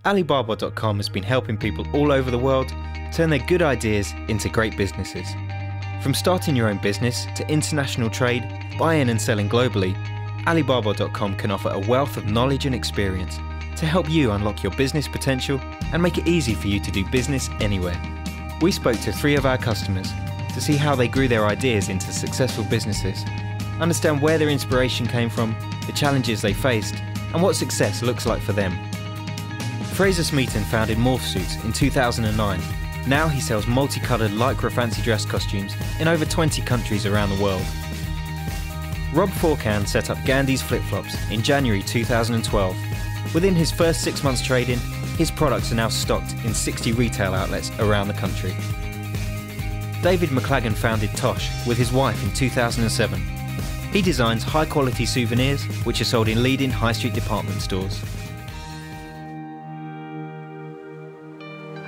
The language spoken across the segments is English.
Alibaba.com has been helping people all over the world turn their good ideas into great businesses. From starting your own business to international trade, buying and selling globally, Alibaba.com can offer a wealth of knowledge and experience to help you unlock your business potential and make it easy for you to do business anywhere. We spoke to 3 of our customers to see how they grew their ideas into successful businesses, understand where their inspiration came from, the challenges they faced, and what success looks like for them. Fraser Smeaton founded Morphsuits in 2009. Now he sells multicoloured lycra fancy dress costumes in over 20 countries around the world. Rob Forkan set up Gandys flip-flops in January 2012. Within his first 6 months trading, his products are now stocked in 60 retail outlets around the country. David McLagan founded Tosh with his wife in 2007. He designs high-quality souvenirs which are sold in leading high street department stores.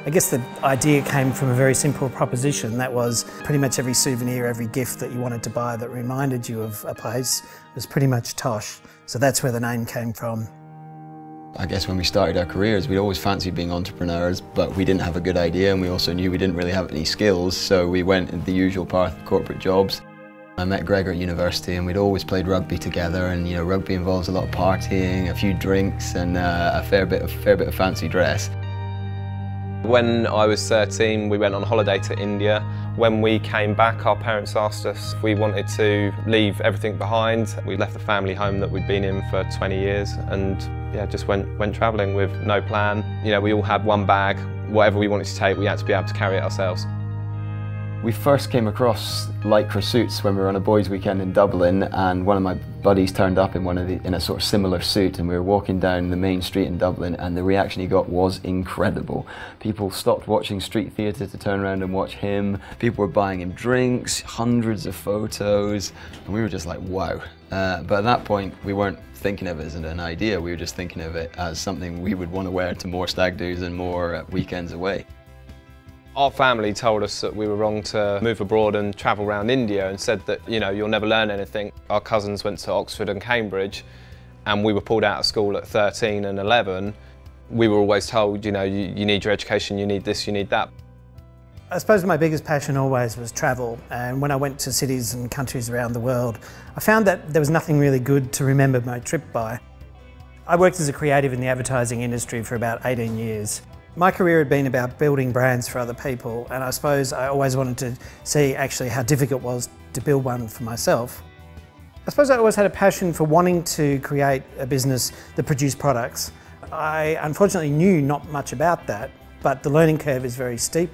I guess the idea came from a very simple proposition. That was pretty much every souvenir, every gift that you wanted to buy that reminded you of a place was pretty much Tosh. So that's where the name came from. I guess when we started our careers, we'd always fancied being entrepreneurs, but we didn't have a good idea, and we also knew we didn't really have any skills, so we went in the usual path of corporate jobs. I met Gregor at university, and we'd always played rugby together, and rugby involves a lot of partying, a few drinks, and a fair bit of fancy dress. When I was 13, we went on holiday to India. When we came back, our parents asked us if we wanted to leave everything behind. We left the family home that we'd been in for 20 years and just went travelling with no plan. We all had one bag. Whatever we wanted to take, we had to be able to carry it ourselves. We first came across lycra suits when we were on a boys' weekend in Dublin, and one of my buddies turned up in a sort of similar suit, and we were walking down the main street in Dublin, and the reaction he got was incredible. People stopped watching street theatre to turn around and watch him. People were buying him drinks, hundreds of photos, and we were just like, wow. But at that point, we weren't thinking of it as an idea, we were just thinking of it as something we would want to wear to more stag do's and more weekends away. Our family told us that we were wrong to move abroad and travel around India, and said that, you'll never learn anything. Our cousins went to Oxford and Cambridge, and we were pulled out of school at 13 and 11. We were always told, you need your education, you need this, you need that. I suppose my biggest passion always was travel, and when I went to cities and countries around the world, I found that there was nothing really good to remember my trip by. I worked as a creative in the advertising industry for about 18 years. My career had been about building brands for other people, and I suppose I always wanted to see actually how difficult it was to build one for myself. I suppose I always had a passion for wanting to create a business that produced products. I unfortunately knew not much about that, but the learning curve is very steep.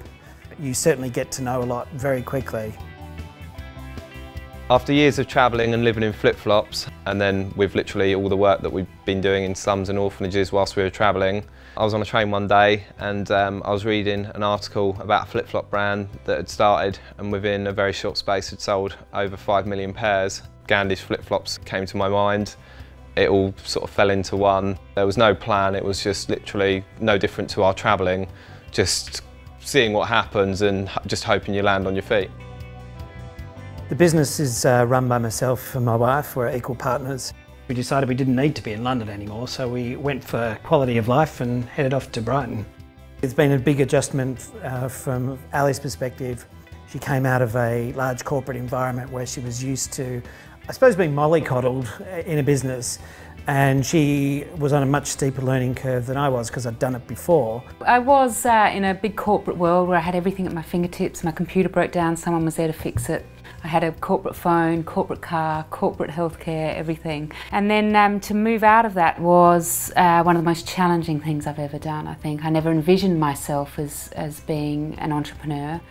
You certainly get to know a lot very quickly. After years of travelling and living in flip-flops, and then with literally all the work that we've been doing in slums and orphanages whilst we were travelling, I was on a train one day and I was reading an article about a flip-flop brand that had started, and within a very short space had sold over 5 million pairs. Gandys flip-flops came to my mind. It all sort of fell into one. There was no plan, it was just literally no different to our travelling, just seeing what happens and just hoping you land on your feet. The business is run by myself and my wife. We're equal partners. We decided we didn't need to be in London anymore, so we went for quality of life and headed off to Brighton. It's been a big adjustment from Ali's perspective. She came out of a large corporate environment where she was used to, I suppose, being mollycoddled in a business, and she was on a much steeper learning curve than I was because I'd done it before. I was in a big corporate world where I had everything at my fingertips. My computer broke down, someone was there to fix it. I had a corporate phone, corporate car, corporate healthcare, everything. And then to move out of that was one of the most challenging things I've ever done, I think. I never envisioned myself as being an entrepreneur.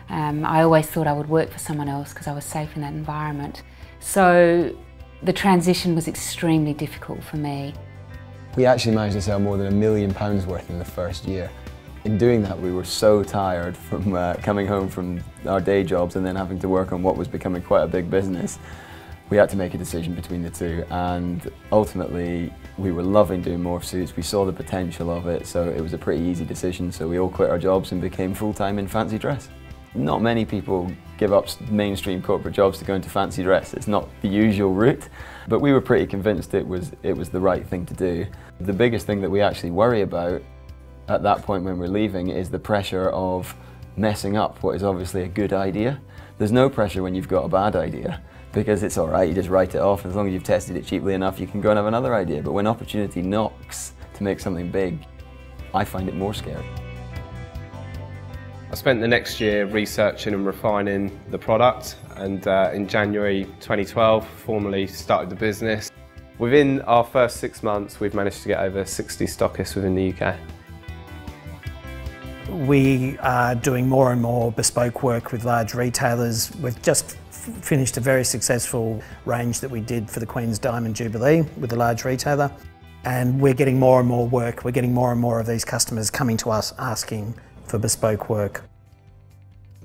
I always thought I would work for someone else because I was safe in that environment. So the transition was extremely difficult for me. We actually managed to sell more than £1 million worth in the first year. In doing that, we were so tired from coming home from our day jobs and then having to work on what was becoming quite a big business. We had to make a decision between the two, and ultimately we were loving doing Morphsuits. We saw the potential of it, so it was a pretty easy decision. So we all quit our jobs and became full-time in fancy dress. Not many people give up mainstream corporate jobs to go into fancy dress. It's not the usual route, but we were pretty convinced it was the right thing to do. The biggest thing that we actually worry about at that point when we're leaving is the pressure of messing up what is obviously a good idea. There's no pressure when you've got a bad idea, because it's all right, you just write it off. As long as you've tested it cheaply enough, you can go and have another idea. But when opportunity knocks to make something big, I find it more scary. I spent the next year researching and refining the product, and in January 2012 formally started the business. Within our first 6 months we've managed to get over 60 stockists within the UK. We are doing more and more bespoke work with large retailers. We've just finished a very successful range that we did for the Queen's Diamond Jubilee with a large retailer, and we're getting more and more work. We're getting more and more of these customers coming to us asking for bespoke work.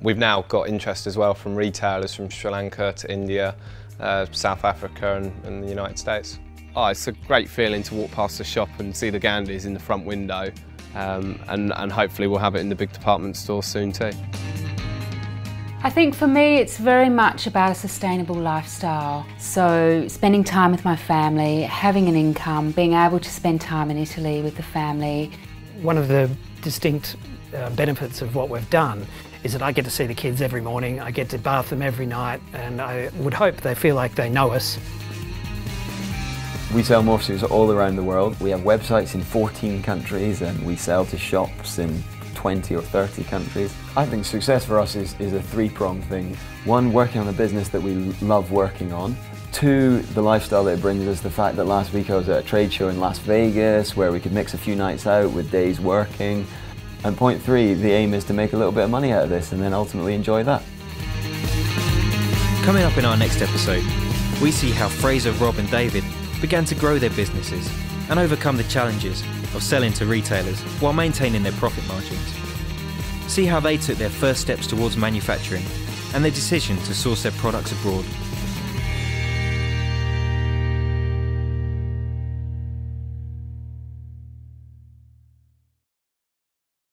We've now got interest as well from retailers from Sri Lanka to India, South Africa and the United States. Oh, it's a great feeling to walk past the shop and see the Gandys in the front window, and hopefully we'll have it in the big department store soon too. I think for me it's very much about a sustainable lifestyle. So spending time with my family, having an income, being able to spend time in Italy with the family. One of the distinct benefits of what we've done is that I get to see the kids every morning, I get to bath them every night, and I would hope they feel like they know us. We sell Morphsuits all around the world. We have websites in 14 countries and we sell to shops in 20 or 30 countries. I think success for us is a three-pronged thing. One, working on a business that we love working on. Two, the lifestyle that it brings us, the fact that last week I was at a trade show in Las Vegas where we could mix a few nights out with days working. And point three, the aim is to make a little bit of money out of this and then ultimately enjoy that. Coming up in our next episode, we see how Fraser, Rob and David began to grow their businesses and overcome the challenges of selling to retailers while maintaining their profit margins. See how they took their first steps towards manufacturing and their decision to source their products abroad.